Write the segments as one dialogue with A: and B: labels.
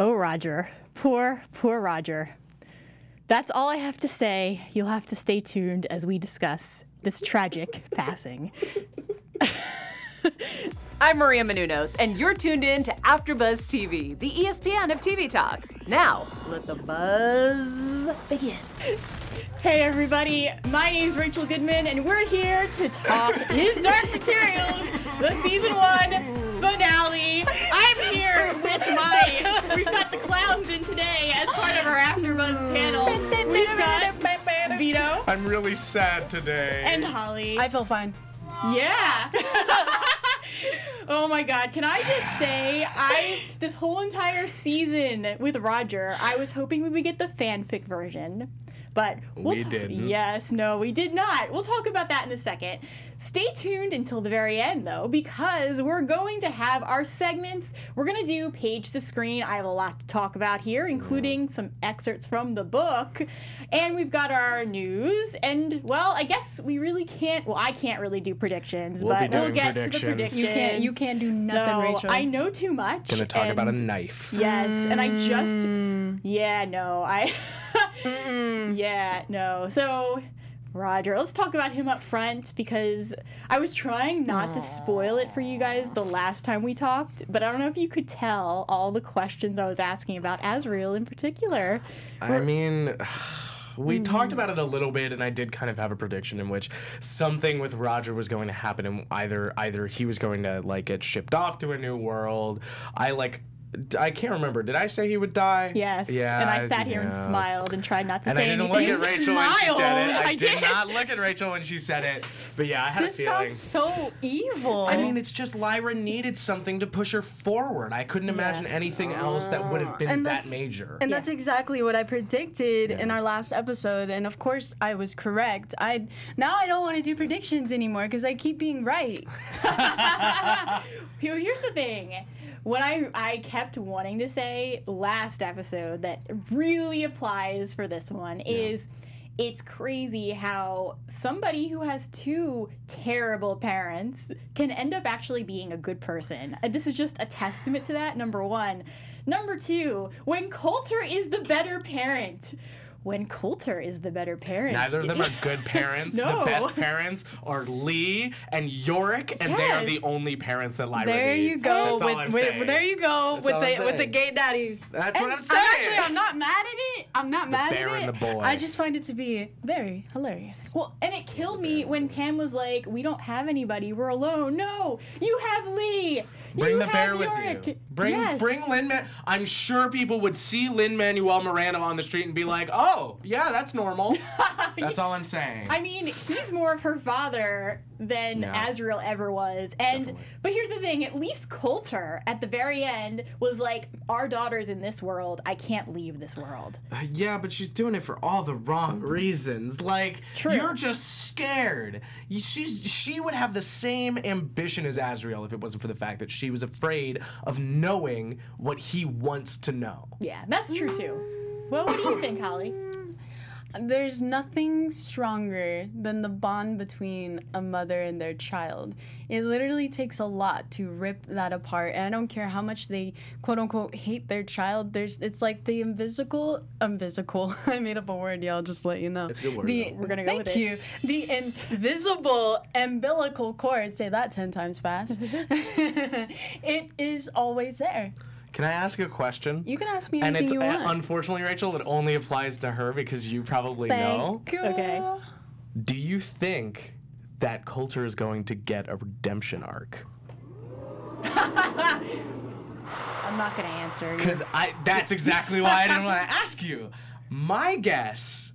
A: Oh, Roger. Poor, poor Roger. That's all I have to say. You'll have to stay tuned as we discuss this tragic passing.
B: I'm Maria Menounos, and you're tuned in to AfterBuzz TV, the ESPN of TV talk. Now, let the buzz begin.
A: Hey everybody, my name's Rachel Goodman, and we're here to talk His Dark Materials, the season 1 finale. I'm here with we've got the clowns in today as part of our AfterBuzz panel. We've got Vito.
C: I'm really sad today.
A: And Halle.
D: I feel fine.
A: Yeah. Oh my God, can I just say, this whole entire season with Roger, I was hoping we would get the fanfic version. But
C: we didn't.
A: Yes, no, we did not. We'll talk about that in a second. Stay tuned until the very end, though, because we're going to have our segments. We're going to do page to screen. I have a lot to talk about here, including some excerpts from the book. And we've got our news. And, well, I guess we really can't. Well, I can't really do predictions, but we'll get to the predictions.
D: You can't do nothing,
A: no,
D: Rachel.
A: I know too much.
C: Gonna talk about a knife.
A: Yes, and I just. Yeah, no, Yeah, no. So, Roger, let's talk about him up front, because I was trying not to spoil it for you guys the last time we talked, but I don't know if you could tell all the questions I was asking about Azrael in particular.
C: I mean, we talked about it a little bit, and I did kind of have a prediction in which something with Roger was going to happen, and either he was going to, like, get shipped off to a new world. I can't remember. Did I say he would die?
A: Yes.
C: Yeah.
A: And I sat here and smiled and tried not to
C: and
A: say
C: anything.
A: anything.
C: And I didn't look at Rachel when she said it. I did
A: did
C: not look at Rachel when she said it. But yeah, I had a feeling.
D: This sounds so evil.
C: I mean, it's just Lyra needed something to push her forward. I couldn't imagine anything else that would have been that major.
D: And that's exactly what I predicted in our last episode. And of course, I was correct. Now I don't want to do predictions anymore because I keep being right.
A: Here's the thing. What I kept wanting to say last episode that really applies for this one is it's crazy how somebody who has two terrible parents can end up actually being a good person. This is just a testament to that, number one. Number two, when Coulter is the better parent. When Coulter is the better parent.
C: Neither of them are good parents.
A: No.
C: The best parents are Lee and Yorick, and they are the only parents that Lyra
D: there
C: needs.
D: You go.
C: That's all I'm saying.
D: There you go
C: That's
D: with the gay daddies.
C: That's what I'm saying.
D: I'm not mad at it. I'm not mad at it.
C: The bear and the boy.
D: I just find it to be very hilarious.
A: Well, and it killed me when Pam was like, "We don't have anybody. We're alone." No, you have Lee.
C: Bring
A: you
C: the bear with
A: Yorick.
C: you. Bring Lin-Manuel. I'm sure people would see Lin-Manuel Miranda on the street and be like, "Oh, yeah, that's normal." That's all I'm saying.
A: I mean, he's more of her father than Azrael ever was. But here's the thing, at least Coulter at the very end was like, "Our daughter's in this world. I can't leave this world."
C: Yeah, but she's doing it for all the wrong reasons. Like,
A: True.
C: You're just scared. She would have the same ambition as Azrael if it wasn't for the fact that she was afraid of knowing what he wants to know.
A: Yeah, that's true too. Well, what do you think, Halle?
D: There's nothing stronger than the bond between a mother and their child. It literally takes a lot to rip that apart, and I don't care how much they quote-unquote hate their child. It's like the invisible I made up a word, y'all, just to let you know.
C: It's a good word.
A: We're gonna go with it.
D: Thank you. The invisible umbilical cord, say that 10 times fast. It is always there.
C: Can I ask a question?
D: You can ask me anything you want.
C: Unfortunately, Rachel, it only applies to her because you probably know.
D: Thank you.
A: Okay.
C: Do you think that Coulter is going to get a redemption arc?
A: I'm not gonna answer.
C: Because that's exactly why I didn't want to ask you. My guess,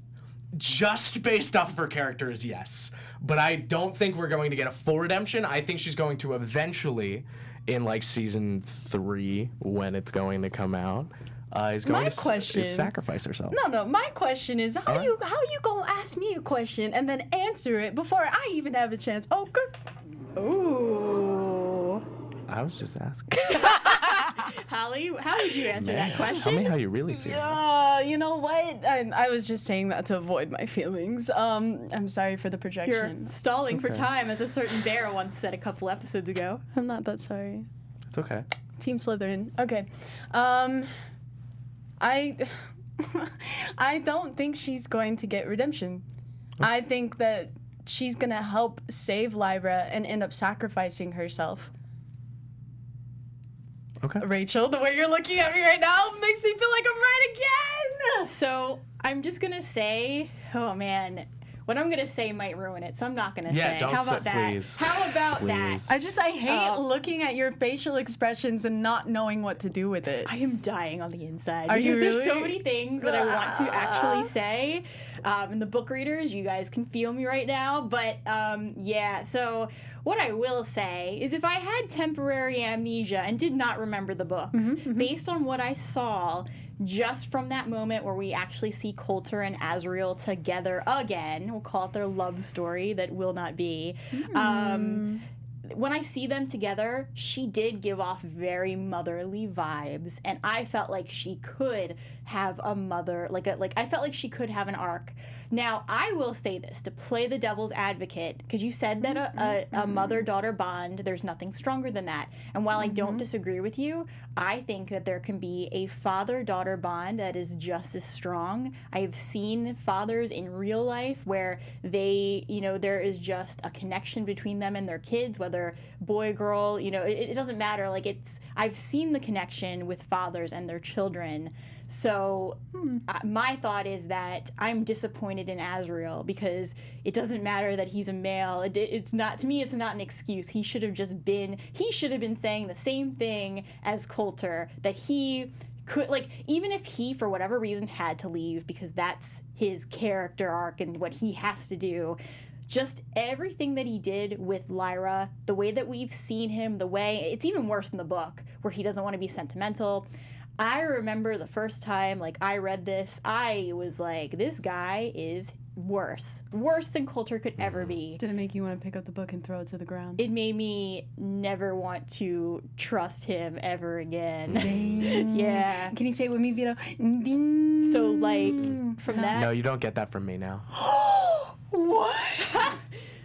C: just based off of her character, is yes. But I don't think we're going to get a full redemption. I think she's going to eventually, in like season 3, when it's going to come out, is going to sacrifice herself.
D: No. My question is, how you gonna ask me a question and then answer it before I even have a chance? Oh, good.
A: Ooh.
C: I was just asking.
A: Halle, how would you answer that question?
C: Tell me how you really feel.
D: You know what? I was just saying that to avoid my feelings. I'm sorry for the projection.
A: You're stalling for time, as a certain bear once said a couple episodes ago.
D: I'm not that sorry.
C: It's okay.
D: Team Slytherin. Okay. I don't think she's going to get redemption. I think that she's going to help save Lyra and end up sacrificing herself.
C: Okay.
D: Rachel, the way you're looking at me right now makes me feel like I'm right again.
A: So I'm just gonna say, oh man, what I'm gonna say might ruin it, so I'm not gonna say.
C: Don't
A: How about that?
C: please.
A: How about that?
C: Please.
D: I hate looking at your facial expressions and not knowing what to do with it.
A: I am dying on the inside.
D: Are you
A: because there's so
D: really?
A: many things that I want to actually say. And the book readers, you guys can feel me right now. But yeah, so what I will say is if I had temporary amnesia and did not remember the books, based on what I saw, just from that moment where we actually see Coulter and Azrael together again, we'll call it their love story that will not be. When I see them together, she did give off very motherly vibes, and I felt like she could have a mother, I felt like she could have an arc. Now, I will say this to play the devil's advocate, because you said that a mother-daughter bond, there's nothing stronger than that. And while I don't disagree with you, I think that there can be a father-daughter bond that is just as strong. I've seen fathers in real life where they, there is just a connection between them and their kids, whether boy, girl, it doesn't matter. I've seen the connection with fathers and their children. So my thought is that I'm disappointed in Azrael because it doesn't matter that he's a male. It's not, to me, it's not an excuse. He should have been saying the same thing as Coulter, that he could, even if he, for whatever reason, had to leave because that's his character arc and what he has to do. Just everything that he did with Lyra, the way that we've seen him, it's even worse in the book where he doesn't want to be sentimental. I remember the first time, I read this, I was like, this guy is worse than Coulter could ever be.
D: Did it make you want to pick up the book and throw it to the ground?
A: It made me never want to trust him ever again.
D: Ding.
A: Yeah.
D: Can you say it with me, Vito? Ding.
A: So, from that...
C: No, you don't get that from me now.
A: What?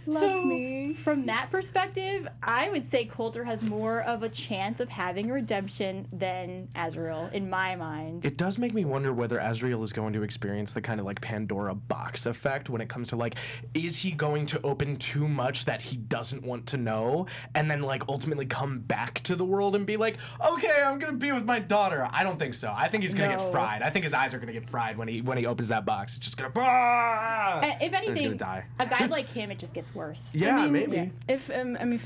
D: Love me.
A: From that perspective, I would say Coulter has more of a chance of having redemption than Azrael, in my mind.
C: It does make me wonder whether Azrael is going to experience the kind of Pandora box effect when it comes to is he going to open too much that he doesn't want to know and then ultimately come back to the world and be like, okay, I'm gonna be with my daughter. I don't think so. I think he's gonna get fried. I think his eyes are gonna get fried when he opens that box. It's just gonna
A: if anything,
C: he's gonna die.
A: A guy like him, it just gets worse.
C: Yeah, maybe.
A: Yeah.
D: If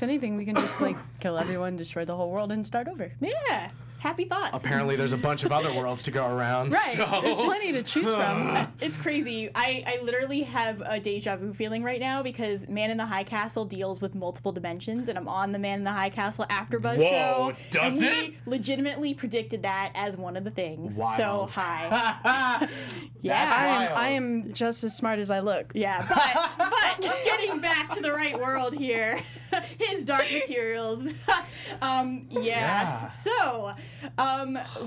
D: anything, we can just kill everyone, destroy the whole world, and start over.
A: Yeah. Happy thoughts.
C: Apparently, there's a bunch of other worlds to go around.
A: Right.
C: So.
D: There's plenty to choose from.
A: It's crazy. I literally have a deja vu feeling right now because Man in the High Castle deals with multiple dimensions, and I'm on the Man in the High Castle AfterBuzz show.
C: Does
A: and
C: it?
A: We legitimately predicted that as one of the things.
C: Wild.
A: So hi. Yeah.
D: I am just as smart as I look.
A: Yeah, but getting back to the right world here, his dark materials. Yeah. So,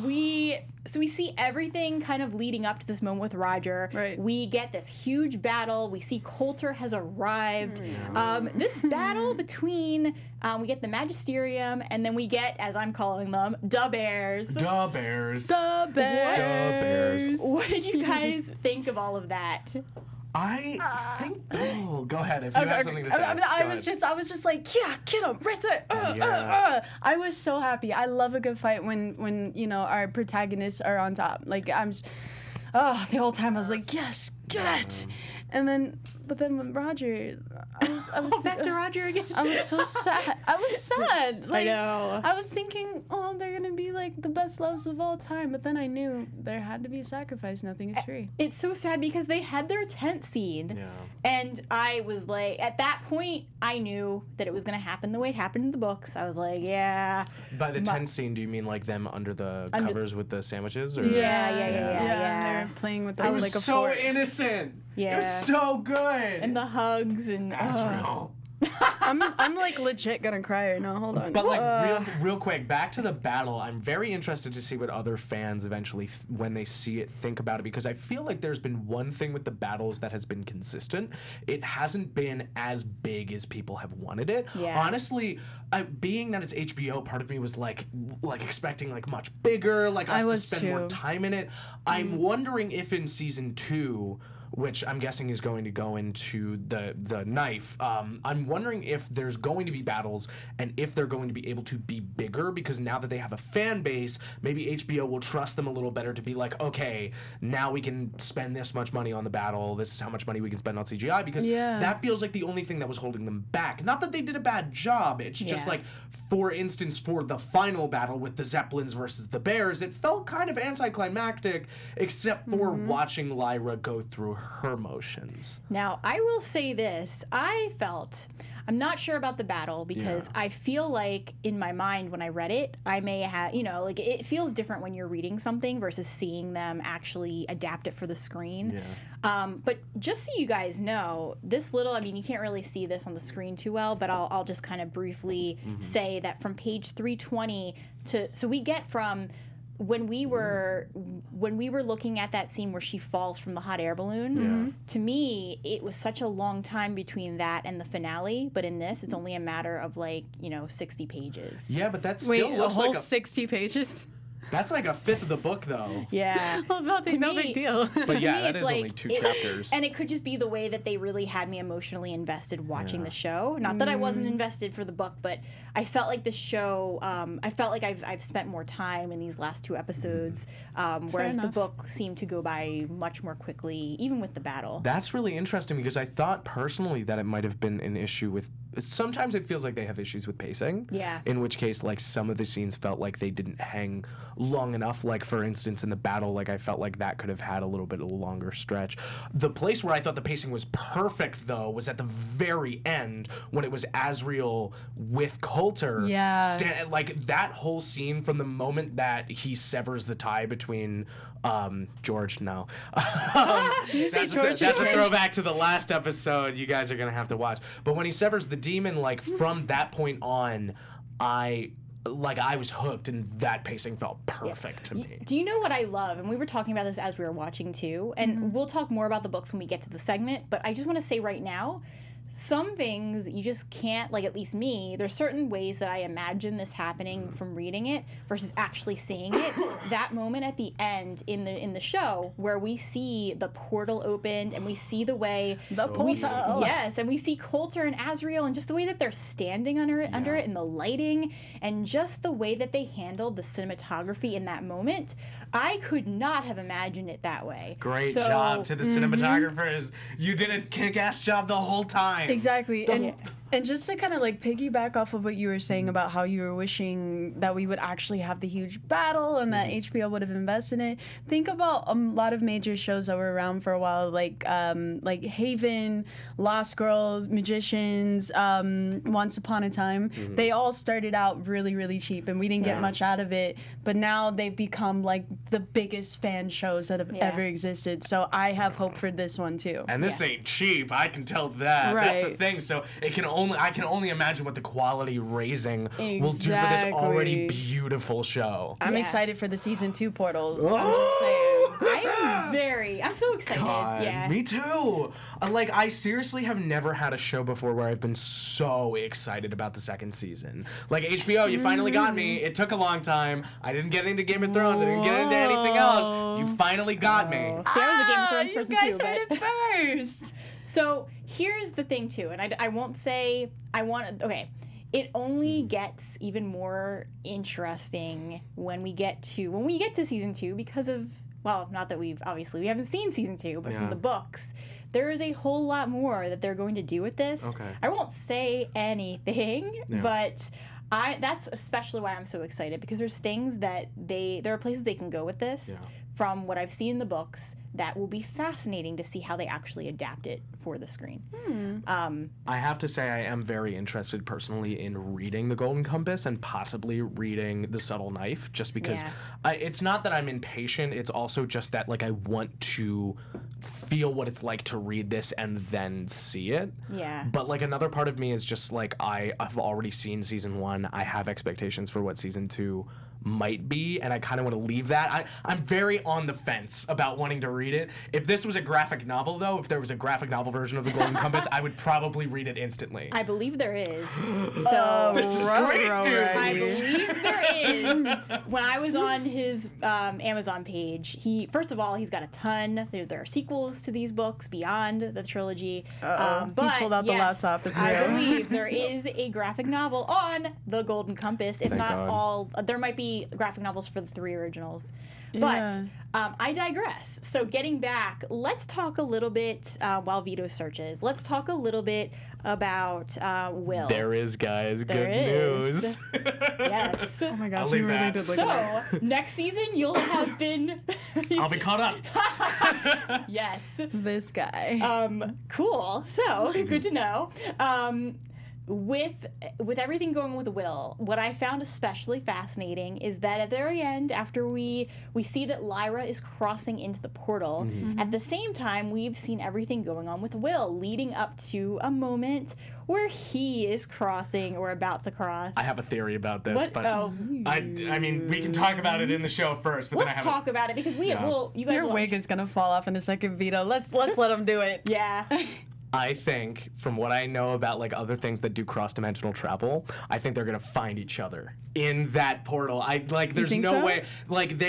A: we see everything kind of leading up to this moment with Roger.
D: Right.
A: We get this huge battle. We see Coulter has arrived. This battle between we get the Magisterium and then we get, as I'm calling them, Da Bears.
C: Da Bears.
D: The Bears.
C: Da Bears.
A: What did you guys think of all of that?
C: I think. Oh, go ahead if you have something to say.
D: I was just like, yeah, get him right there. I was so happy. I love a good fight when our protagonists are on top. The whole time I was like, yes, get. But then when Roger, I was
A: back to Roger again.
D: I was so sad. I was sad.
A: I know.
D: I was thinking, they're gonna be the best loves of all time. But then I knew there had to be a sacrifice. Nothing is free.
A: It's so sad because they had their tent scene.
C: Yeah.
A: And I was like, at that point, I knew that it was gonna happen the way it happened in the books. I was like, yeah.
C: By the tent scene, do you mean them under the covers with the sandwiches? Or?
A: Yeah.
D: They're playing with
C: It was
D: a
C: so
D: fork.
C: innocent.
A: Yeah.
C: It was so good.
A: And the hugs and
C: Azrael.
D: I'm like legit gonna cry right now. Hold on.
C: But like real quick, back to the battle. I'm very interested to see what other fans eventually, when they see it, think about it, because I feel like there's been one thing with the battles that has been consistent. It hasn't been as big as people have wanted it.
A: Yeah.
C: Honestly, being that it's HBO, part of me was like expecting like much bigger, like us to spend more time in it. I'm wondering if in season 2, which I'm guessing is going to go into the knife. I'm wondering if there's going to be battles and if they're going to be able to be bigger, because now that they have a fan base, maybe HBO will trust them a little better to be like, okay, now we can spend this much money on the battle. This is how much money we can spend on CGI, because that feels like the only thing that was holding them back. Not that they did a bad job. It's just like, for instance, for the final battle with the Zeppelins versus the Bears, it felt kind of anticlimactic, except for watching Lyra go through her motions.
A: Now, I will say this. I'm not sure about the battle, because I feel like in my mind when I read it, I may have, like it feels different when you're reading something versus seeing them actually adapt it for the screen. But just so you guys know, this little, you can't really see this on the screen too well, but I'll just kind of briefly say that from page 320 so we get from when we were looking at that scene where she falls from the hot air balloon, to me it was such a long time between that and the finale, but in this it's only a matter of 60 pages.
C: Yeah, but that still looks like
D: 60 pages.
C: That's like a fifth of the book, though.
A: Yeah.
D: I was about to say, no big deal.
C: But yeah, that is only 2 chapters.
A: And it could just be the way that they really had me emotionally invested watching the show. Not that I wasn't invested for the book, but I felt like the show, I felt like I've spent more time in these last 2 episodes, whereas the book seemed to go by much more quickly, even with the battle.
C: That's really interesting, because I thought personally that it might have been an issue with, sometimes it feels like they have issues with pacing.
A: Yeah.
C: In which case, some of the scenes felt like they didn't hang long enough. Like, for instance, in the battle, I felt like that could have had a little bit of a longer stretch. The place where I thought the pacing was perfect, though, was at the very end, when it was Azrael with Coulter.
D: Yeah.
C: That whole scene, from the moment that he severs the tie between George, no. That's a throwback to the last episode you guys are going to have to watch. But when he severs the demon, from that point on, I was hooked, and that pacing felt perfect to me.
A: Do you know what I love? And we were talking about this as we were watching too, and we'll talk more about the books when we get to the segment, but I just want to say right now, some things you just can't, at least me, there's certain ways that I imagine this happening from reading it versus actually seeing it. That moment at the end in the show where we see the portal opened and we see the way and we see Coulter and Azrael, and just the way that they're standing under it and the lighting and just the way that they handled the cinematography in that moment. I could not have imagined it that way.
C: Great job to the cinematographers. You did a kick-ass job the whole time.
D: Exactly. And just to kind of piggyback off of what you were saying about how you were wishing that we would actually have the huge battle and that HBO would have invested in it. Think about a lot of major shows that were around for a while, like Haven, Lost Girls, Magicians, Once Upon a Time. They all started out really, really cheap, and we didn't get much out of it. But now they've become the biggest fan shows that have ever existed. So I have hope for this one too.
C: And this ain't cheap. I can tell that.
D: Right.
C: That's the thing. So I can only imagine what the quality raising will do for this already beautiful show.
D: I'm excited for the season 2 portals. I'm just saying.
A: I'm so excited.
C: God,
A: yeah.
C: Me too. I seriously have never had a show before where I've been so excited about the second season. HBO, you finally got me. It took a long time. I didn't get into Game of Thrones. I didn't get into anything else. You finally got me.
A: See, I was a Game of Thrones person too.
D: You guys heard it first.
A: So here's the thing too, and I won't say okay. It only gets even more interesting when we get to season 2, because of, well, not that we haven't seen season 2, but from the books, there is a whole lot more that they're going to do with this.
C: Okay.
A: I won't say anything, but that's especially why I'm so excited, because there's things that there are places they can go with this. From what I've seen in the books that will be fascinating to see how they actually adapt it for the screen.
C: I have to say I am very interested personally in reading The Golden Compass and possibly reading The Subtle Knife, just because it's not that I'm impatient, it's also just that like I want to feel what it's like to read this and then see it.
A: Yeah.
C: But like another part of me is just like I've already seen season 1. I have expectations for what season 2 might be, and I kind of want to leave that. I'm very on the fence about wanting to read it. If this was a graphic novel, though, if there was a graphic novel version of The Golden Compass, I would probably read it instantly.
A: I believe there is. So
C: this is great news.
A: I believe there is. When I was on his Amazon page, first of all, he's got a ton. There are sequels to these books beyond the trilogy. But
D: he pulled out the laptop. It's real.
A: I believe there is a graphic novel on The Golden Compass. If
C: Thank
A: not
C: God.
A: all, there might be graphic novels for the 3 originals. But I digress. So getting back, let's talk a little bit, while Vito searches, let's talk a little bit about Will.
C: There is, guys.
A: There
C: Good
A: is.
C: news.
A: Yes.
D: Oh my gosh,
C: I'll
D: you
C: leave
D: really
C: that.
D: did look at it.
A: So, next season, you'll have been...
C: I'll be caught up.
A: Yes.
D: This guy.
A: Cool. So, good to know. With everything going with Will, what I found especially fascinating is that at the very end, after we see that Lyra is crossing into the portal, at the same time we've seen everything going on with Will, leading up to a moment where he is crossing or about to cross.
C: I have a theory about this,
A: What?
C: but
A: Oh.
C: I mean, we can talk about it in the show first. But
A: Let's
C: then I have
A: talk about it because you guys
D: Your
A: will-
D: wig is gonna fall off in a second, Vito. Let's let him do it.
A: Yeah.
C: I think, from what I know about like other things that do cross-dimensional travel, I think they're gonna find each other in that portal. There's
D: think
C: no
D: so?
C: way. Like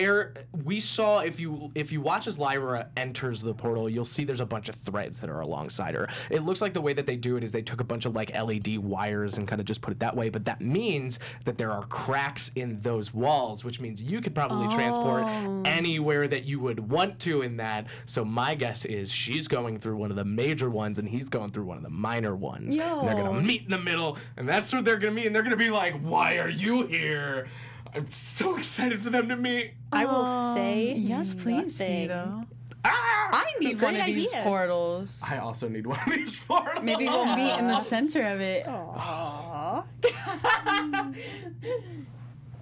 C: we saw if you watch as Lyra enters the portal, you'll see there's a bunch of threads that are alongside her. It looks like the way that they do it is they took a bunch of like LED wires and kind of just put it that way. But that means that there are cracks in those walls, which means you could probably transport anywhere that you would want to in that. So my guess is she's going through one of the major ones and he's going through one of the minor ones.
D: Yo.
C: And they're gonna meet in the middle, and that's what they're gonna meet. And they're gonna be like, "Why are you here?" I'm so excited for them to meet.
A: I will say
D: yes, please,
A: nothing.
D: Vito.
C: Ah!
D: I need one
A: Great
D: of these
A: idea.
D: portals.
C: I also need one of these portals.
D: Maybe we'll meet in the center of it.
A: Aww.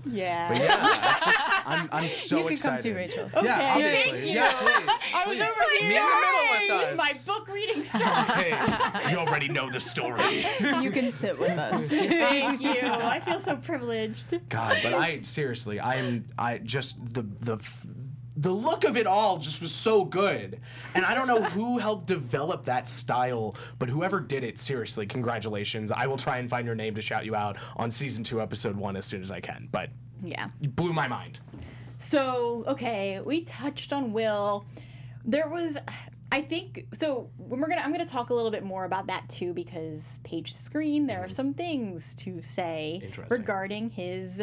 A: Yeah.
C: But yeah, it's just, I'm so
D: You can come
C: excited.
D: too, Rachel.
A: Okay,
C: Yeah, obviously.
A: thank you.
C: Yeah, please.
A: I was
C: please.
A: over here
C: Meet in the middle with
A: with my
C: us.
A: book reading stuff.
C: Hey, you already know the story.
D: You can sit with us.
A: Thank you. I feel so privileged.
C: God, but I just the look of it all just was so good. And I don't know who helped develop that style, but whoever did it, seriously, congratulations. I will try and find your name to shout you out on season 2, episode 1 as soon as I can. But
A: Yeah.
C: you blew my mind.
A: So, okay, we touched on Will. There was, I think, so I'm gonna talk a little bit more about that too, because page to screen, there are some things to say
C: Interesting.
A: regarding his,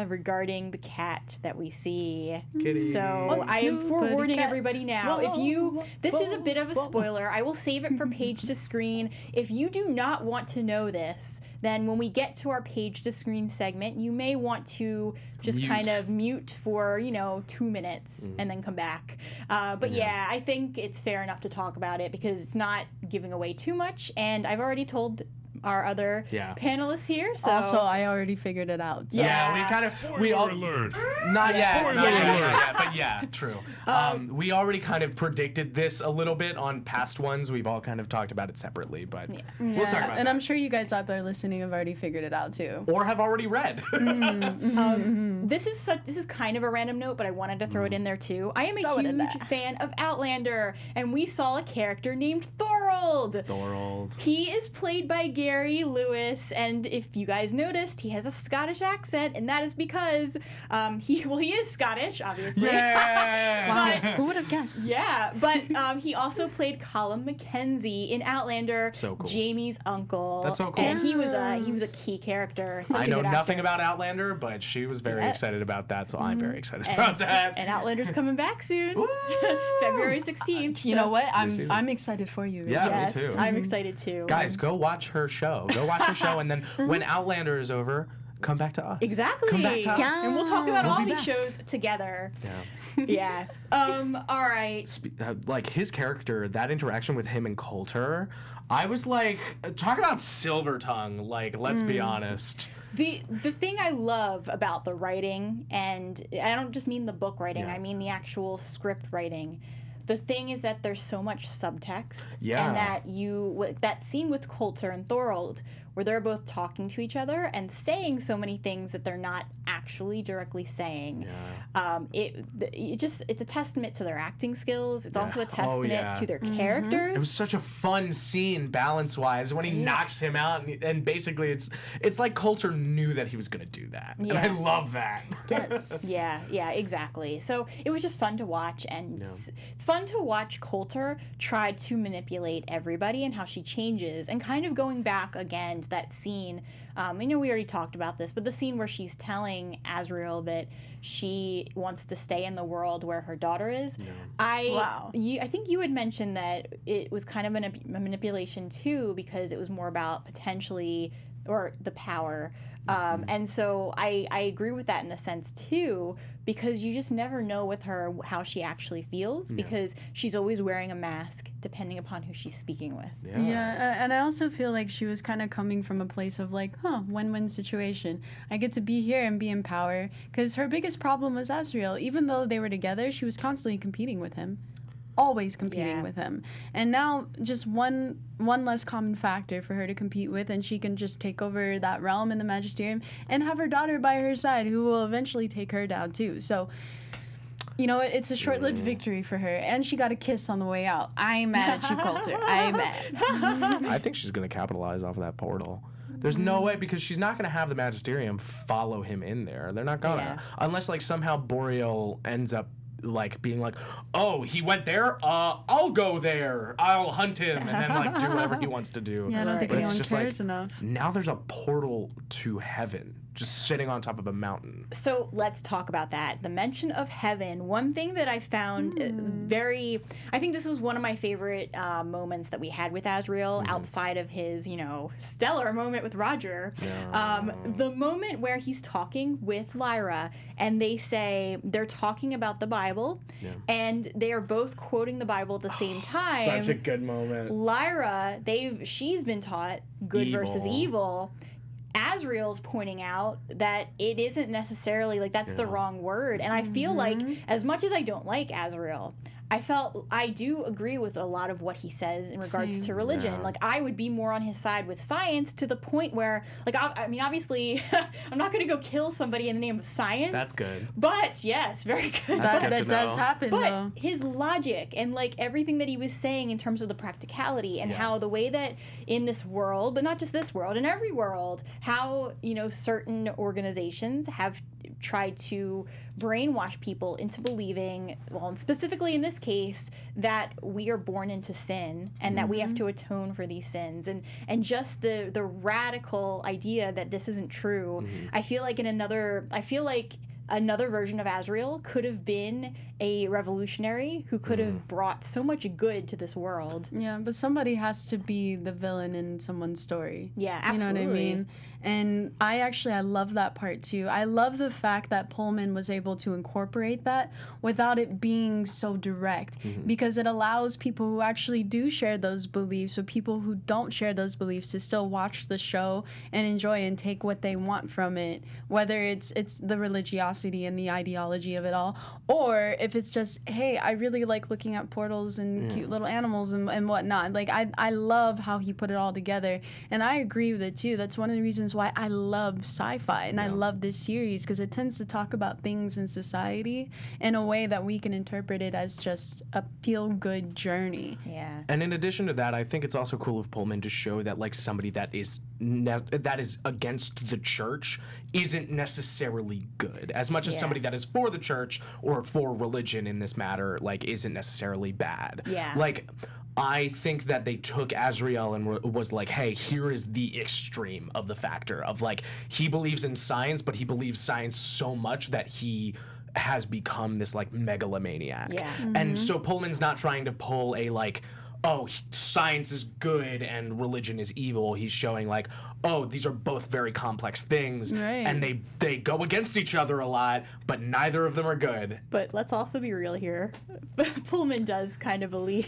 A: regarding the cat that we see.
C: Kitty.
A: So I am
D: Cute
A: forewarning
D: cat.
A: everybody now. This is a bit of a spoiler. I will save it for page to screen. If you do not want to know this, then when we get to our page to screen segment, you may want to just
C: Mute.
A: kind of mute for 2 minutes and then come back. But yeah, I think it's fair enough to talk about it because it's not giving away too much. And I've already told our other panelists here. So
D: Also, I already figured it out. So.
A: Yeah.
C: we all
E: alert.
C: not yet,
E: Spoiler
C: not yet,
E: alert.
C: not yet, but yeah, true. We already kind of predicted this a little bit on past ones. We've all kind of talked about it separately, but we'll talk about
D: and
C: that.
D: I'm sure you guys out there listening have already figured it out too.
C: Or have already read.
A: This is kind of a random note, but I wanted to throw it in there too. I am a
D: Throw it in
A: huge
D: there.
A: fan of Outlander, and we saw a character named Thorold.
C: Thorold.
A: He is played by Gary Lewis, and if you guys noticed, he has a Scottish accent, and that is because he is Scottish, obviously.
C: Yeah.
A: But-
D: Who would have guessed?
A: Yeah, but he also played Colin Mackenzie in Outlander,
C: So cool.
A: Jamie's uncle.
C: That's so cool.
A: And he was a key character. Such
C: I
A: a
C: know
A: good
C: nothing
A: actor.
C: about Outlander, but she was very
A: Yes.
C: excited about that, so I'm very excited
A: And,
C: about that.
A: and Outlander's coming back soon,
C: Woo!
A: February 16th.
D: You know what?
C: season.
D: I'm excited for you.
C: Yeah,
A: Yes,
C: me too.
A: I'm excited too.
C: Guys, go watch her show. Go watch her show, and then when Outlander is over, come back to us.
A: Exactly.
C: Come back to us.
A: And we'll talk about
C: We'll
A: all
C: be
A: these
C: back.
A: shows together.
C: Yeah.
A: Yeah. All right.
C: Like his character, that interaction with him and Coulter, I was like, talk about silver tongue. Like, let's be honest.
A: The thing I love about the writing, and I don't just mean the book writing,
C: Yeah.
A: I mean the actual script writing. The thing is that there's so much subtext,
C: Yeah.
A: and that that scene with Coulter and Thorold, where they're both talking to each other and saying so many things that they're not actually directly saying.
C: Yeah.
A: It's a testament to their acting skills. It's also a
C: Oh,
A: testament
C: yeah.
A: to their characters.
C: It was such a fun scene balance-wise when he knocks him out, and basically it's like Coulter knew that he was gonna do that, and I love that.
A: Yes. yeah, exactly. So it was just fun to watch, and it's fun to watch Coulter try to manipulate everybody and how she changes, and kind of going back again to that scene. I know we already talked about this, but the scene where she's telling Azrael that she wants to stay in the world where her daughter is.
C: Yeah.
A: I think you had mentioned that it was kind of a manipulation too, because it was more about potentially, or the power. And so I agree with that in a sense too, because you just never know with her how she actually feels, because she's always wearing a mask depending upon who she's speaking with.
D: Yeah, and I also feel like she was kind of coming from a place of like, win-win situation. I get to be here and be in power, because her biggest problem was Azrael. Even though they were together, she was constantly competing with him. Always competing with him. And now just one less common factor for her to compete with, and she can just take over that realm in the Magisterium and have her daughter by her side, who will eventually take her down too. So, you know, it's a short-lived victory for her, and she got a kiss on the way out. I'm mad at you, Coulter. I'm mad.
C: I think she's gonna capitalize off of that portal. There's no way, because she's not gonna have the Magisterium follow him in there. They're not gonna, unless like somehow Boreal ends up like being like, oh, he went there, I'll go there, I'll hunt him, and then like do whatever he wants to do.
D: Yeah, I don't think
C: But it's
D: anyone
C: just
D: cares
C: like,
D: enough.
C: now there's a portal to heaven just sitting on top of a mountain.
A: So let's talk about that. The mention of heaven. One thing that I found I think this was one of my favorite moments that we had with Azrael, outside of his, stellar moment with Roger. The moment where he's talking with Lyra, and they're talking about the Bible, and they are both quoting the Bible at the same time.
C: Such a good moment.
A: Lyra, she's been taught good versus evil. Azrael's pointing out that it isn't necessarily like that's the wrong word, and I feel like, as much as I don't like Azrael, I do agree with a lot of what he says in regards to religion.
C: Yeah.
A: Like, I would be more on his side with science, to the point where, like, I mean, obviously, I'm not going to go kill somebody in the name of science.
C: That's good.
A: But, yes, very good.
D: That does happen,
A: but
D: though.
A: his logic and, like, everything that he was saying in terms of the practicality, and how the way that in this world, but not just this world, in every world, how, certain organizations have tried to brainwash people into believing, well, specifically in this case, that we are born into sin, and that we have to atone for these sins, and just the radical idea that this isn't true. I feel like another version of Azrael could have been a revolutionary who could have brought so much good to this world.
D: Yeah, but somebody has to be the villain in someone's story.
A: Yeah, absolutely.
D: You know what I mean? And I love that part too. I love the fact that Pullman was able to incorporate that without it being so direct, because it allows people who actually do share those beliefs, or people who don't share those beliefs, to still watch the show and enjoy and take what they want from it, whether it's the religiosity and the ideology of it all, or if it's just, hey, I really like looking at portals and cute little animals and whatnot. Like, I love how he put it all together, and I agree with it too. That's one of the reasons why I love sci-fi, and I love this series, because it tends to talk about things in society in a way that we can interpret it as just a feel-good journey.
A: Yeah.
C: And in addition to that, I think it's also cool of Pullman to show that, like, somebody that is against the church isn't necessarily good, as much as somebody that is for the church or for religion in this matter, like, isn't necessarily bad.
A: Yeah.
C: Like, I think that they took Azrael and was like, hey, here is the extreme of the factor of, like, he believes in science, but he believes science so much that he has become this, like, megalomaniac.
A: Yeah.
C: And so Pullman's not trying to pull a, like, oh, science is good and religion is evil. He's showing like, oh, these are both very complex things,
D: Right.
C: and they go against each other a lot, but neither of them are good.
A: But let's also be real here. Pullman does kind of believe.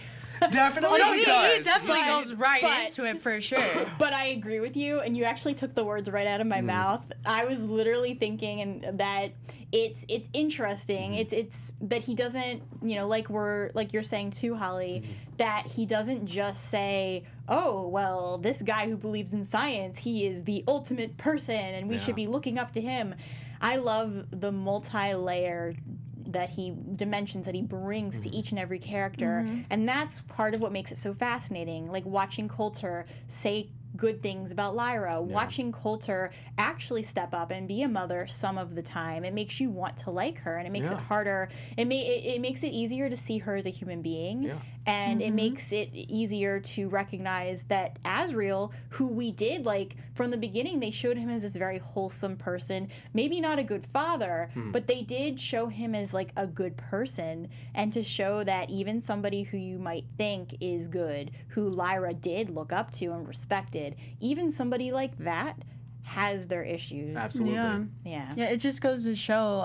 C: Definitely,
D: Oh,
C: he
D: he
C: does.
D: definitely
C: He's-
D: goes right
A: but-
D: into it for sure.
A: But I agree with you, and you actually took the words right out of my mouth. I was literally thinking and that it's interesting. It's that he doesn't, like you're saying too, Holly, that he doesn't just say, oh, well, this guy who believes in science, he is the ultimate person and we should be looking up to him. I love the multi-layer dimensions that he brings to each and every character, and that's part of what makes it so fascinating. Like watching Coulter say good things about Lyra, watching Coulter actually step up and be a mother some of the time. It makes you want to like her, and it makes it harder. It makes it easier to see her as a human being, and it makes it easier to recognize that Azrael, who we did like from the beginning, they showed him as this very wholesome person, maybe not a good father, but they did show him as like a good person, and to show that even somebody who you might think is good, who Lyra did look up to and respected, even somebody like that has their issues.
C: Absolutely.
A: Yeah.
D: Yeah, it just goes to show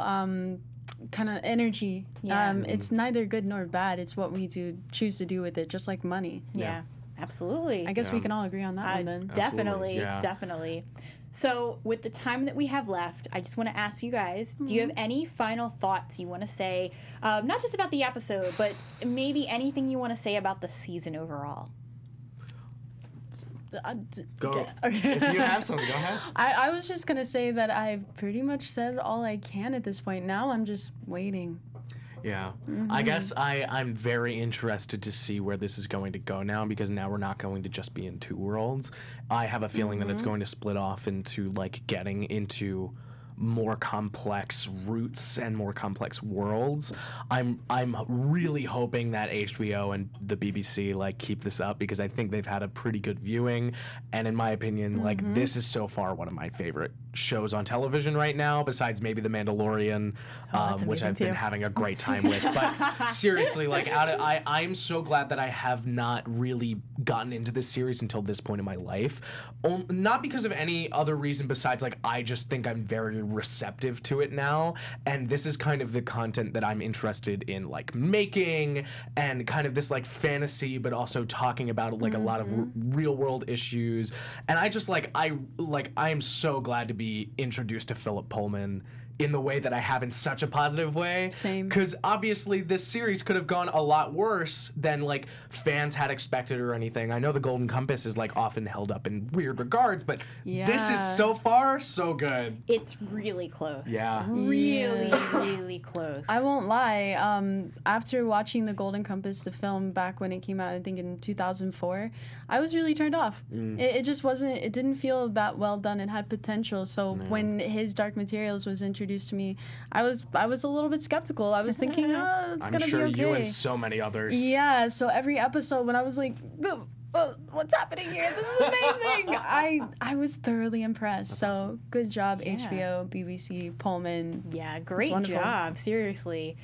D: kind of energy.
A: Yeah.
D: It's neither good nor bad. It's what we choose to do with it, just like money.
A: Yeah. Absolutely.
D: I guess we can all agree on that one then.
A: Definitely.
C: Yeah.
A: Definitely. So, with the time that we have left, I just want to ask you guys, do you have any final thoughts you want to say, not just about the episode, but maybe anything you want to say about the season overall?
C: Go.
D: Okay.
C: If you have something, go ahead.
D: I was just going to say that I've pretty much said all I can at this point. Now I'm just waiting.
C: Yeah. I guess I'm very interested to see where this is going to go now, because now we're not going to just be in two worlds. I have a feeling that it's going to split off into like getting into more complex roots and more complex worlds. I'm really hoping that HBO and the BBC like keep this up, because I think they've had a pretty good viewing, and in my opinion, like this is so far one of my favorite shows on television right now, besides maybe The Mandalorian, which I've been having a great time with. But seriously, like I'm so glad that I have not really gotten into this series until this point in my life. Not because of any other reason besides like I just think I'm very receptive to it now, and this is kind of the content that I'm interested in like making, and kind of this like fantasy but also talking about like a lot of real world issues. And I just I am so glad to be introduced to Philip Pullman in the way that I have, in such a positive way.
D: Same.
C: Because obviously this series could have gone a lot worse than like fans had expected or anything. I know the Golden Compass is like often held up in weird regards, but this is so far so good.
A: It's really close.
C: Yeah.
A: Really, really close.
D: I won't lie. After watching the Golden Compass, the film back when it came out, I think in 2004, I was really turned off. It just wasn't. It didn't feel that well done. It had potential. So when his Dark Materials was introduced to me, I was a little bit skeptical. I was thinking, oh, it's gonna be okay.
C: I'm sure you and so many others.
D: Yeah. So every episode, when I was like, what's happening here? This is amazing. I was thoroughly impressed.
C: That's
D: so
C: awesome.
D: good job, HBO, BBC, Pullman.
A: Yeah, great
D: wonderful.
A: job. Seriously.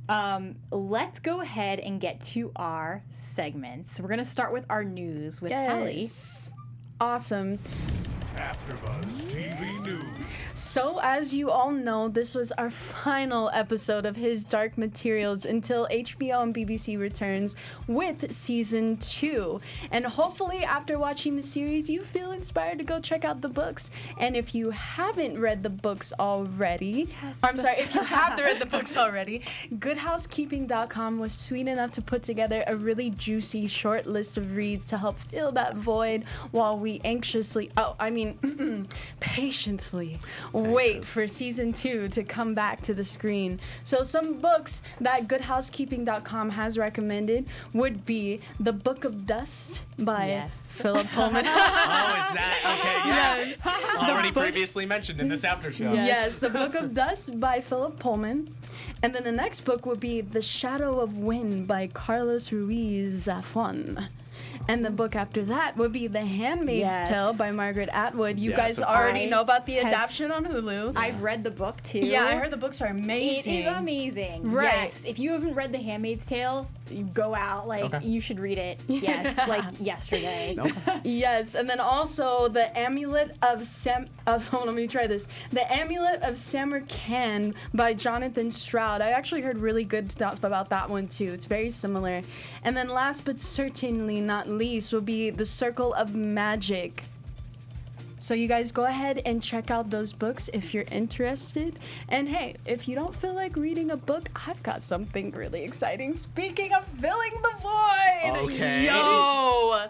A: Let's go ahead and get to our segments. We're gonna start with our news with Halle.
D: Awesome.
E: AfterBuzz TV News.
D: So, as you all know, this was our final episode of his Dark Materials until HBO and BBC returns with season 2. And hopefully, after watching the series, you feel inspired to go check out the books. And if you haven't read the books already, if you have read the books already, GoodHousekeeping.com was sweet enough to put together a really juicy short list of reads to help fill that void while we patiently wait for season 2 to come back to the screen. So some books that GoodHousekeeping.com has recommended would be The Book of Dust by Philip Pullman.
C: Oh, is that? Okay, yes. Already previously mentioned in this after show.
D: Yes, The Book of Dust by Philip Pullman. And then the next book would be The Shadow of Wind by Carlos Ruiz Zafón. And the book after that would be The Handmaid's Tale by Margaret Atwood. You guys already know about the adaptation on Hulu.
A: I've read the book too.
D: Yeah, I heard the books are amazing.
A: It is amazing.
D: Right.
A: Yes. If you haven't read The Handmaid's Tale, go out. Like,
C: Okay.
A: you should read it. Yes, like yesterday.
C: Nope.
D: Yes, and then also the Amulet of let me try this. The Amulet of Samarkand by Jonathan Stroud. I actually heard really good stuff about that one too. It's very similar. And then last but certainly not least will be The Circle of Magic. So you guys go ahead and check out those books if you're interested. And hey, if you don't feel like reading a book, I've got something really exciting. Speaking of filling the void.
C: Okay.
D: Yo, I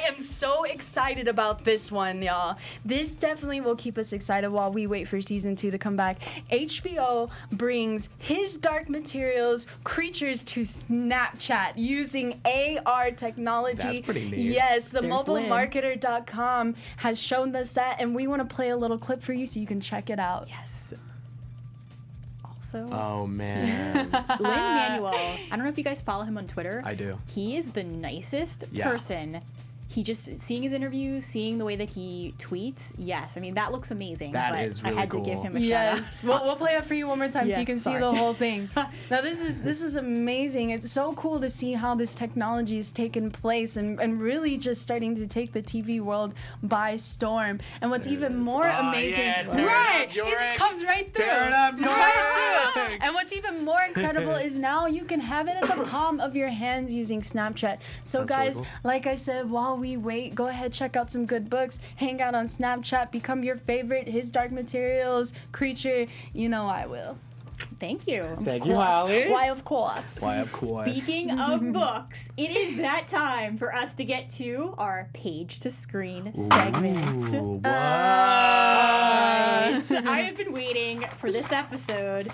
D: am so excited about this one, y'all. This definitely will keep us excited while we wait for season 2 to come back. HBO brings His Dark Materials creatures to Snapchat using AR technology.
C: That's pretty neat.
D: Yes, the
A: There's
D: mobilemarketer.com has shown us that, and we want to play a little clip for you so you can check it out.
A: Yes. Also,
C: Oh man.
A: Lin-Manuel, I don't know if you guys follow him on Twitter.
C: I do.
A: He is the nicest
C: Yeah.
A: person. He just, seeing his interviews, seeing the way that he tweets, yes, I mean, that looks amazing.
C: That
A: but
C: is
A: I
C: really
A: had to give
C: cool.
A: him a
D: Yes,
A: shout out.
D: we'll play it for you one more time so
A: Yeah,
D: you can see
A: sorry.
D: the whole thing. Now this is amazing. It's so cool to see how this technology is taking place and really just starting to take the TV world by storm. And what's even more amazing,
C: yeah, tear it
D: right?
C: up, you're
D: It just
C: right.
D: comes right through.
C: Tear it up, you're
D: Right through.
C: right.
D: And what's even more incredible is now you can have it in the palm of your hands using Snapchat. So
C: That's really
D: guys,
C: cool.
D: like I said, while we wait, go ahead, check out some good books, hang out on Snapchat, become your favorite His Dark Materials creature. You know I will.
A: Thank you.
C: Thank you, Halle.
D: Why, of course.
C: Why, of course.
A: Speaking of books, it is that time for us to get to our page to screen segment.
C: Ooh, what?
A: Alright, I have been waiting for this episode.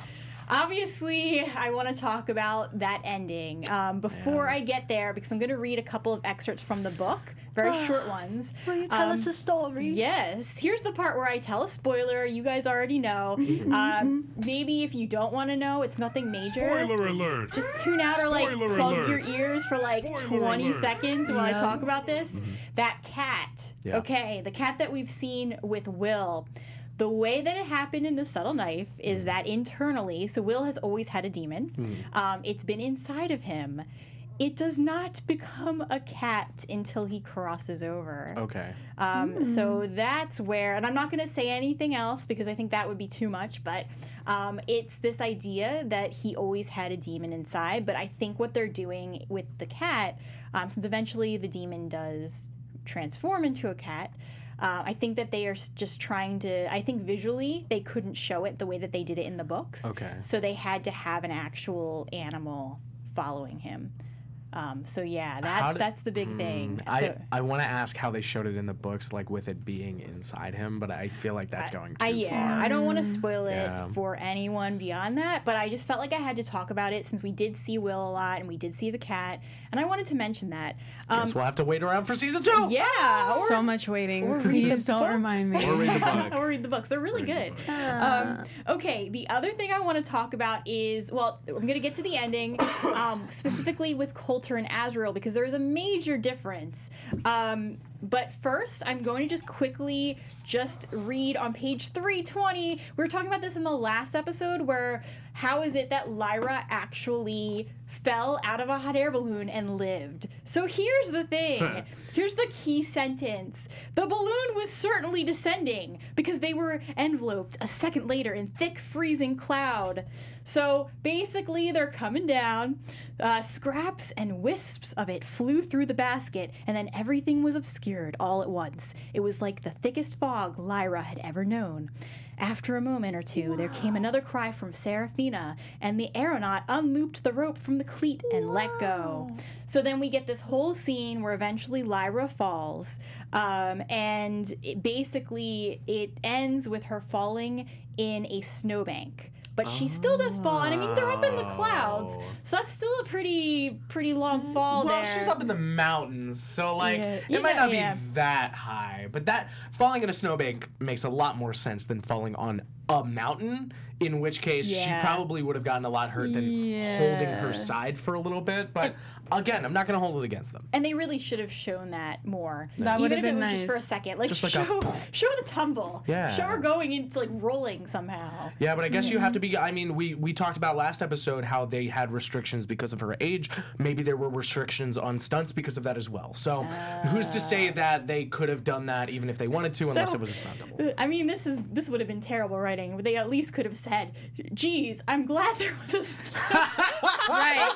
A: Obviously, I want to talk about that ending. Before
C: Yeah.
A: I get there, because I'm going to read a couple of excerpts from the book, very short ones.
D: Will you tell us
A: Um,
D: the story?
A: Yes, here's the part where I tell a spoiler. You guys already know. Maybe if you don't want to know, it's nothing major.
E: Spoiler alert!
A: Just tune out or like
E: Spoiler
A: plug
E: alert.
A: your ears for like
E: Spoiler
A: 20
E: alert.
A: seconds while I
D: Yeah.
A: talk about this. That cat.
C: Yeah.
A: Okay, the cat that we've seen with Will. The way that it happened in The Subtle Knife is that internally, so Will has always had a demon. It's been inside of him. It does not become a cat until he crosses over.
C: Okay.
A: So that's where, and I'm not going to say anything else because I think that would be too much, but it's this idea that he always had a demon inside. But I think what they're doing with the cat, since eventually the demon does transform into a cat, I think that they are just trying to, I think visually they couldn't show it the way that they did it in the books.
C: Okay.
A: So they had to have an actual animal following him. So yeah, that's the big thing. So,
C: I want to ask how they showed it in the books, like with it being inside him, but I feel like that's going too
A: yeah,
C: far.
A: I don't want to spoil it
C: Yeah.
A: for anyone beyond that, but I just felt like I had to talk about it since we did see Will a lot and we did see the cat, and I wanted to mention that.
C: Guess we'll have to wait around for season 2.
A: Yeah, or,
D: So much waiting.
A: or read
D: Please
A: the
D: don't
A: books.
D: remind me.
C: Or read the book.
A: Or read the books. They're really
C: Read
A: good.
C: the book.
A: Okay, the other thing I want to talk about is, well, I'm going to get to the ending, specifically with Coulter and Azrael, because there is a major difference. But first, I'm going to just quickly just read on page 320. We were talking about this in the last episode, where how is it that Lyra actually fell out of a hot air balloon and lived? So here's the thing. Here's the key sentence. The balloon was certainly descending because they were enveloped a second later in thick freezing cloud. So basically they're coming down. Scraps and wisps of it flew through the basket, and then everything was obscured all at once. It was like the thickest fog Lyra had ever known. After a moment or two, there came another cry from Seraphina, and the aeronaut unlooped the rope from the cleat and let go. So then we get this whole scene where eventually Lyra falls, and basically it ends with her falling in a snowbank. But she still does fall, and I mean, they're up in the clouds, so that's still a pretty long fall
C: Well,
A: there.
C: she's up in the mountains, so like
A: Yeah,
C: it might not
A: yeah.
C: be that high. But that falling in a snowbank makes a lot more sense than falling on a mountain. In which case, she
A: Yeah.
C: probably would have gotten a lot hurt than holding her
D: Yeah.
C: side for a little bit. But again, I'm not going to hold it against them.
A: And they really should have shown that more.
D: That would have been
A: Even if it was
D: nice.
A: just for a second. Like,
C: Just like
A: show the tumble.
C: Yeah.
A: Show her going into, like, rolling somehow.
C: Yeah, but I guess you have to be. I mean, we talked about last episode how they had restrictions because of her age. Maybe there were restrictions on stunts because of that as well. So who's to say that they could have done that even if they wanted to, unless it was a stunt double?
A: I mean, this would have been terrible writing. They at least could have said, "Geez, I'm glad there was a stunt."
D: Right.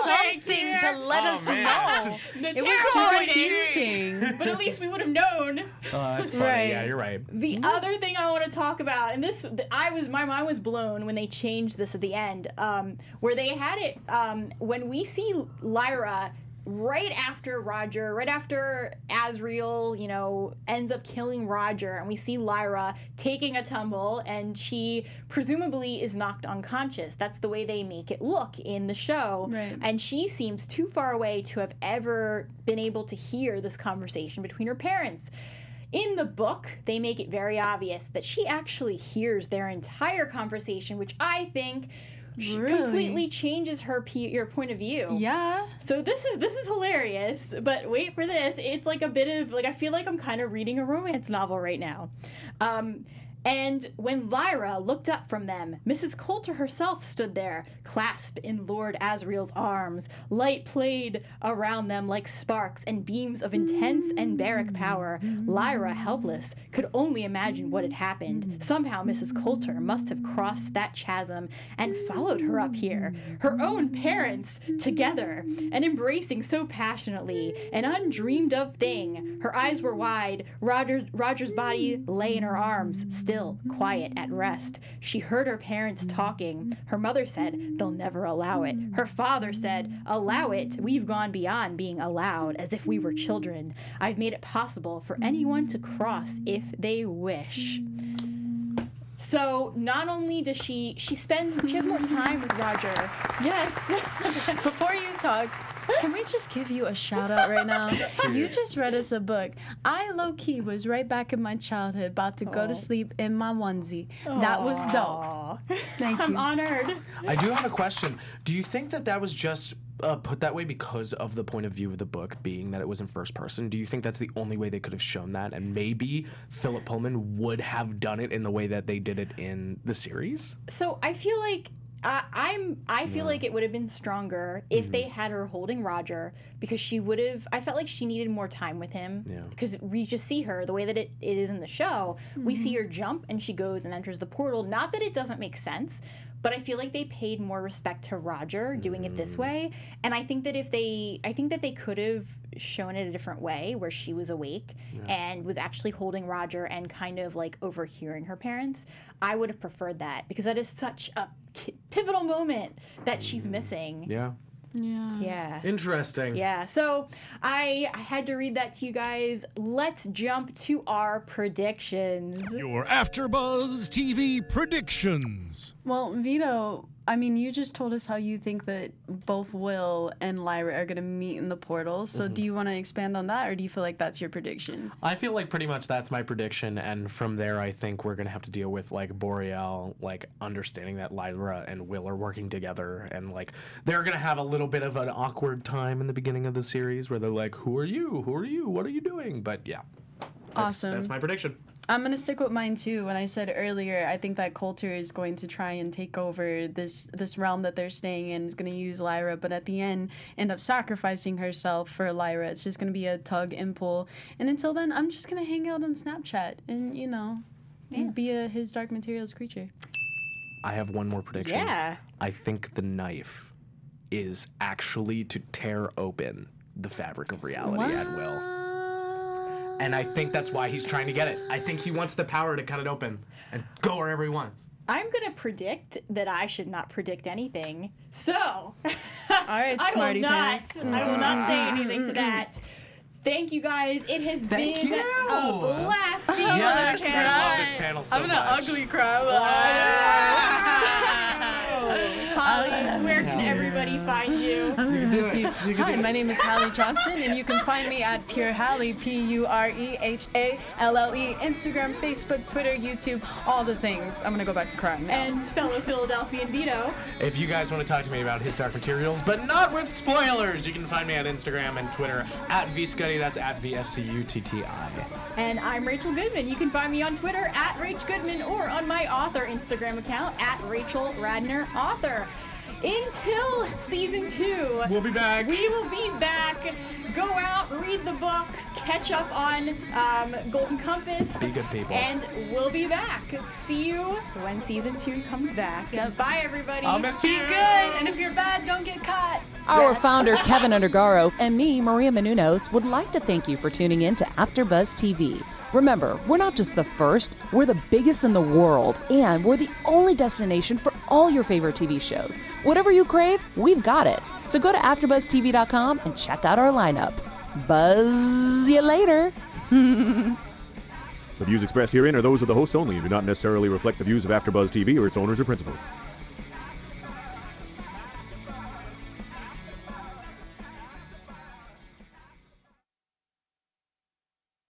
B: Something to let us know.
A: The
D: It was too
A: terrible
D: confusing.
A: But at least we would have known.
C: That's funny.
D: Right.
C: Yeah, you're right.
A: The other thing I want to talk about, and my mind was blown when they changed this at the end, where they had it when we see Lyra right after Azrael, ends up killing Roger, and we see Lyra taking a tumble, and she presumably is knocked unconscious. That's the way they make it look in the show.
D: Right.
A: And she seems too far away to have ever been able to hear this conversation between her parents. In the book, they make it very obvious that she actually hears their entire conversation, which I think
D: Really?
A: completely changes your point of view.
D: Yeah.
A: So this is hilarious, but wait for this. It's like a bit of, like, I feel like I'm kind of reading a romance novel right now. And when Lyra looked up from them, Mrs. Coulter herself stood there, clasped in Lord Azrael's arms. Light played around them like sparks and beams of intense and baric power. Lyra, helpless, could only imagine what had happened. Somehow Mrs. Coulter must have crossed that chasm and followed her up here. Her own parents, together, and embracing so passionately, an undreamed of thing. Her eyes were wide. Roger's body lay in her arms, still quiet, at rest. She heard her parents talking. Her mother said, "They'll never allow it." Her father said, "Allow it? We've gone beyond being allowed, as if we were children. I've made it possible for anyone to cross if they wish." So not only does she has more time with Roger. Yes.
D: Before you talk, can we just give you a shout out right now? You just read us a book. I low-key was right back in my childhood, about to go to sleep in my onesie. That was dope. Thank you.
A: I'm honored.
C: I do have a question. Do you think that was just put that way because of the point of view of the book being that it was in first person? Do you think that's the only way they could have shown that, and maybe Philip Pullman would have done it in the way that they did it in the series?
A: So I feel like I feel like it would have been stronger if they had her holding Roger, because I felt like she needed more time with him.
C: Yeah.
A: Because we just see her the way that it is in the show. We see her jump and she goes and enters the portal. Not that it doesn't make sense, but I feel like they paid more respect to Roger doing it this way. And I think that they could have shown it a different way, where she was awake and was actually holding Roger and kind of like overhearing her parents. I would have preferred that, because that is such a pivotal moment that she's missing.
C: Yeah.
A: Yeah.
C: Interesting.
A: Yeah. So I had to read that to you guys. Let's jump to our predictions.
E: Your AfterBuzz TV predictions.
D: Well, Vito, I mean, you just told us how you think that both Will and Lyra are going to meet in the portal. So do you want to expand on that, or do you feel like that's your prediction?
C: I feel like pretty much that's my prediction, and from there I think we're going to have to deal with, like, Boreal, like, understanding that Lyra and Will are working together, and, like, they're going to have a little bit of an awkward time in the beginning of the series where they're like, who are you? Who are you? What are you doing? But yeah.
D: Awesome.
C: That's my prediction.
D: I'm going to stick with mine too. When I said earlier, I think that Coulter is going to try and take over this realm that they're staying in, is going to use Lyra, but at the end up sacrificing herself for Lyra. It's just going to be a tug and pull. And until then, I'm just going to hang out on Snapchat and, be his Dark Materials creature.
C: I have one more prediction.
A: Yeah.
C: I think the knife is actually to tear open the fabric of reality at will. And I think that's why he's trying to get it. I think he wants the power to cut it open and go wherever he wants.
A: I'm going to predict that I should not predict anything. So,
D: All right, smarty pants.
A: I will not say anything to that. Thank you guys. It has been a blast being on
C: Yes,
A: the
C: I love this panel so much.
D: cry.
A: Holly, where can everybody find you?
D: I'm gonna miss you.
C: You can
D: Hi,
C: do it.
D: my name is Halle Johnson, and you can find me at Pure Halle, PureHalle, Instagram, Facebook, Twitter, YouTube, all the things. I'm gonna go back to crying now.
A: And fellow Philadelphian Vito.
C: If you guys want to talk to me about His Dark Materials, but not with spoilers, you can find me on Instagram and Twitter at VScutti. That's at VSCUTTI.
A: And I'm Rachel Goodman. You can find me on Twitter at Rach Goodman or on my author Instagram account at Rachel Radner Author. Until season 2,
C: We'll be back.
A: we will be back. Go out, read the books, catch up on Golden Compass.
C: Be good people.
A: And we'll be back. See you when season 2 comes back.
D: Yep.
A: Bye, everybody.
C: I'll miss
D: Be
C: you.
D: good, and if you're bad, don't get caught.
B: Our founder, Kevin Undergaro, and me, Maria Menounos, would like to thank you for tuning in to AfterBuzz TV. Remember, we're not just the first, we're the biggest in the world, and we're the only destination for all your favorite TV shows. Whatever you crave, we've got it. So go to AfterBuzzTV.com and check out our lineup. Buzz you later.
F: The views expressed herein are those of the hosts only and do not necessarily reflect the views of AfterBuzz TV or its owners or principals.